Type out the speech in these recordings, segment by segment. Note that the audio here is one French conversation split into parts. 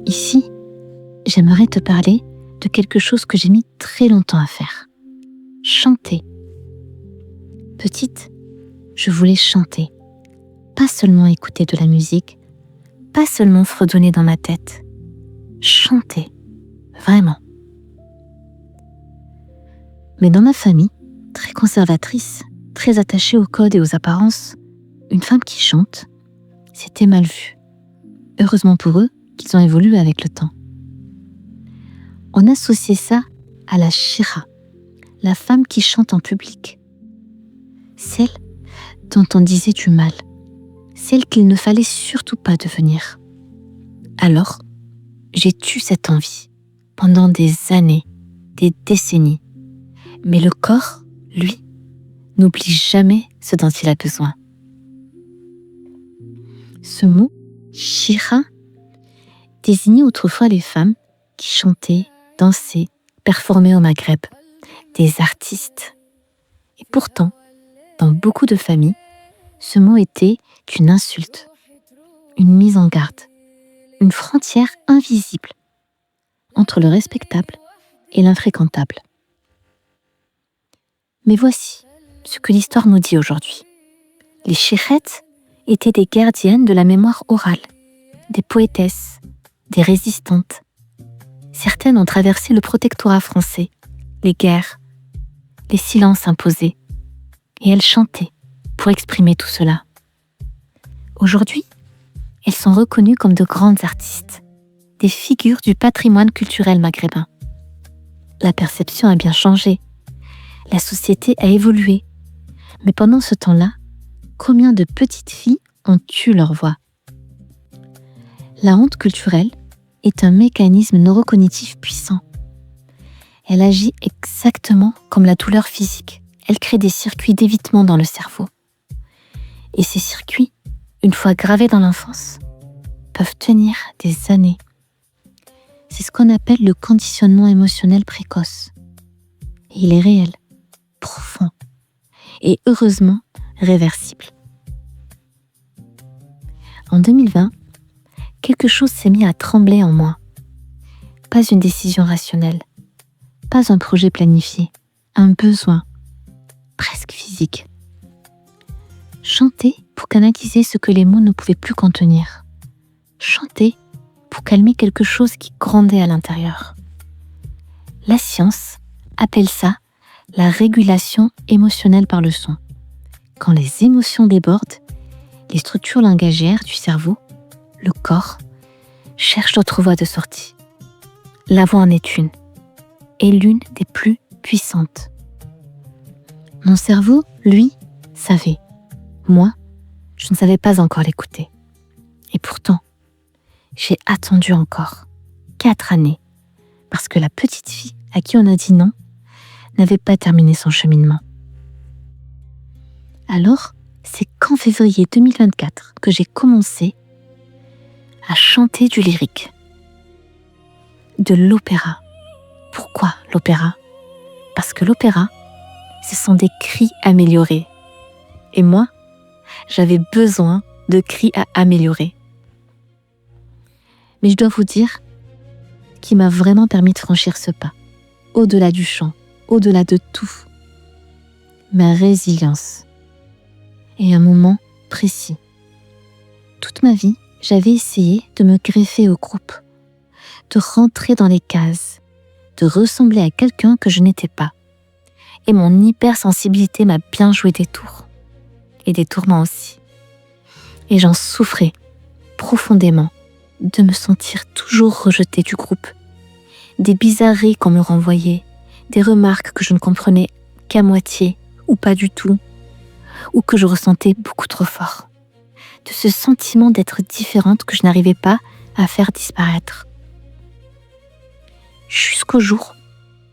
Ici, j'aimerais te parler de quelque chose que j'ai mis très longtemps à faire. Chanter. Petite, je voulais chanter. Pas seulement écouter de la musique, pas seulement fredonner dans ma tête. Chanter. Vraiment. Mais dans ma famille, très conservatrice, très attachée au code et aux apparences, une femme qui chante, c'était mal vu. Heureusement pour eux qu'ils ont évolué avec le temps. On associait ça à la shira, la femme qui chante en public. Celle dont on disait du mal, celle qu'il ne fallait surtout pas devenir. Alors, j'ai tué cette envie pendant des années, des décennies. Mais le corps, lui, n'oublie jamais ce dont il a besoin. Ce mot, shira, désignait autrefois les femmes qui chantaient, dansaient, performaient au Maghreb, des artistes. Et pourtant, dans beaucoup de familles, ce mot était une insulte, une mise en garde, une frontière invisible entre le respectable et l'infréquentable. Mais voici ce que l'histoire nous dit aujourd'hui. Les chirettes étaient des gardiennes de la mémoire orale, des poétesses, des résistantes. Certaines ont traversé le protectorat français, les guerres, les silences imposés, et elles chantaient pour exprimer tout cela. Aujourd'hui, elles sont reconnues comme de grandes artistes, des figures du patrimoine culturel maghrébin. La perception a bien changé, la société a évolué, mais pendant ce temps-là, combien de petites filles ont eu leur voix? La honte culturelle est un mécanisme neurocognitif puissant. Elle agit exactement comme la douleur physique. Elle crée des circuits d'évitement dans le cerveau. Et ces circuits, une fois gravés dans l'enfance, peuvent tenir des années. C'est ce qu'on appelle le conditionnement émotionnel précoce. Et il est réel, profond et heureusement réversible. En 2020, quelque chose s'est mis à trembler en moi. Pas une décision rationnelle, pas un projet planifié, un besoin, presque physique. Chanter pour canaliser ce que les mots ne pouvaient plus contenir. Chanter pour calmer quelque chose qui grondait à l'intérieur. La science appelle ça la régulation émotionnelle par le son. Quand les émotions débordent, les structures langagières du cerveau, le corps, cherchent d'autres voies de sortie. La voix en est une, et l'une des plus puissantes. Mon cerveau, lui, savait. Moi, je ne savais pas encore l'écouter. Et pourtant, j'ai attendu encore 4 années, parce que la petite fille à qui on a dit non n'avait pas terminé son cheminement. Alors, c'est qu'en février 2024 que j'ai commencé à chanter du lyrique, de l'opéra. Pourquoi l'opéra? Parce que l'opéra, ce sont des cris améliorés. Et moi, j'avais besoin de cris à améliorer. Mais je dois vous dire qu'il m'a vraiment permis de franchir ce pas, au-delà du chant, au-delà de tout. Ma résilience. Et un moment précis. Toute ma vie, j'avais essayé de me greffer au groupe, de rentrer dans les cases, de ressembler à quelqu'un que je n'étais pas. Et mon hypersensibilité m'a bien joué des tours. Et des tourments aussi. Et j'en souffrais profondément de me sentir toujours rejetée du groupe. Des bizarreries qu'on me renvoyait, des remarques que je ne comprenais qu'à moitié ou pas du tout, ou que je ressentais beaucoup trop fort. De ce sentiment d'être différente que je n'arrivais pas à faire disparaître. Jusqu'au jour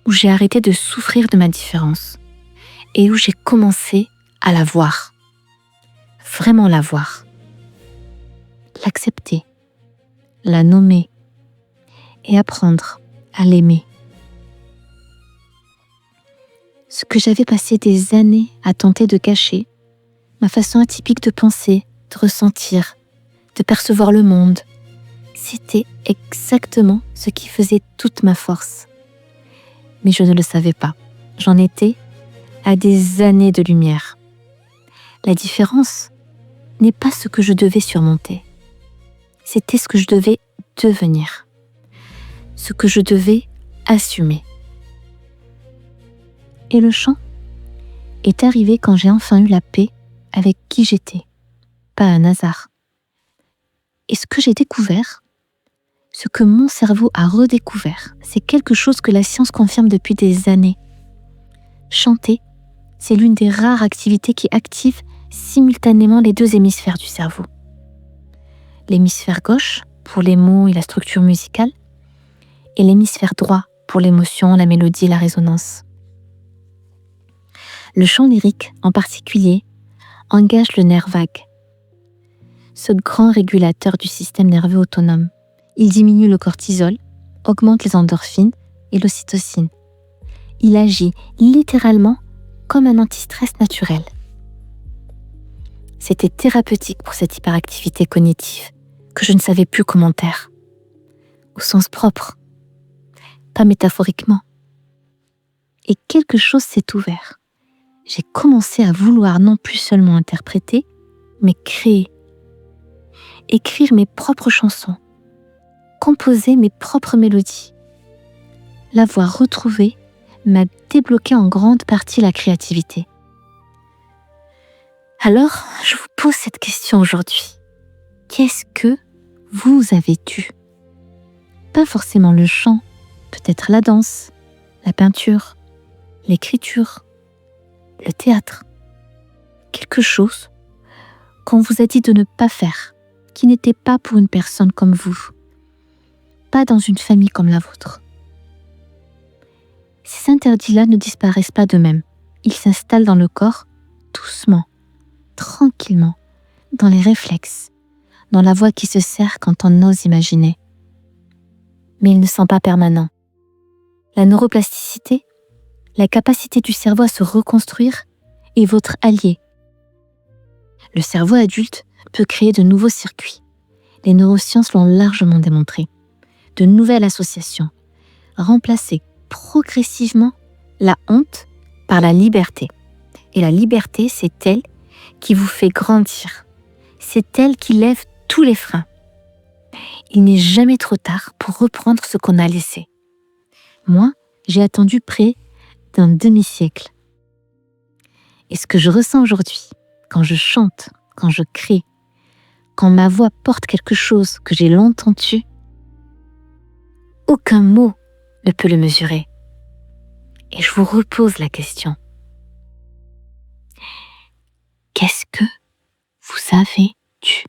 où j'ai arrêté de souffrir de ma différence et où j'ai commencé à la voir. Vraiment la voir. L'accepter, la nommer et apprendre à l'aimer. Ce que j'avais passé des années à tenter de cacher, ma façon atypique de penser, de ressentir, de percevoir le monde, C'était exactement ce qui faisait toute ma force. Mais je ne le savais pas. J'en étais à des années de lumière. La différence n'est pas ce que je devais surmonter. C'était ce que je devais devenir. Ce que je devais assumer. Et le chant est arrivé quand j'ai enfin eu la paix avec qui j'étais. Pas un hasard. Et ce que j'ai découvert, ce que mon cerveau a redécouvert, c'est quelque chose que la science confirme depuis des années. Chanter, c'est l'une des rares activités qui active simultanément les deux hémisphères du cerveau. L'hémisphère gauche, pour les mots et la structure musicale, et l'hémisphère droit, pour l'émotion, la mélodie et la résonance. Le chant lyrique, en particulier, engage le nerf vague, ce grand régulateur du système nerveux autonome. Il diminue le cortisol, augmente les endorphines et l'ocytocine. Il agit littéralement comme un antistress naturel. C'était thérapeutique pour cette hyperactivité cognitive que je ne savais plus comment taire. Au sens propre, pas métaphoriquement. Et quelque chose s'est ouvert. J'ai commencé à vouloir non plus seulement interpréter, mais créer. Écrire mes propres chansons, composer mes propres mélodies. L'avoir retrouvée m'a débloqué en grande partie la créativité. Alors, je vous pose cette question aujourd'hui. Qu'est-ce que vous avez dû ? Pas forcément le chant, peut-être la danse, la peinture, l'écriture, le théâtre. Quelque chose qu'on vous a dit de ne pas faire, qui n'était pas pour une personne comme vous, pas dans une famille comme la vôtre. Ces interdits-là ne disparaissent pas d'eux-mêmes. Ils s'installent dans le corps, doucement, tranquillement, dans les réflexes, dans la voix qui se serre quand on ose imaginer. Mais ils ne sont pas permanents. La neuroplasticité, la capacité du cerveau à se reconstruire, est votre allié. Le cerveau adulte peut créer de nouveaux circuits. Les neurosciences l'ont largement démontré. De nouvelles associations, remplacer progressivement la honte par la liberté. Et la liberté, c'est elle qui vous fait grandir. C'est elle qui lève tous les freins. Il n'est jamais trop tard pour reprendre ce qu'on a laissé. Moi, j'ai attendu près d'un demi-siècle. Et ce que je ressens aujourd'hui, quand je chante, quand je crée, quand ma voix porte quelque chose que j'ai longtemps tu, aucun mot ne peut le mesurer. Et je vous repose la question. Qu'est-ce que vous avez dû ?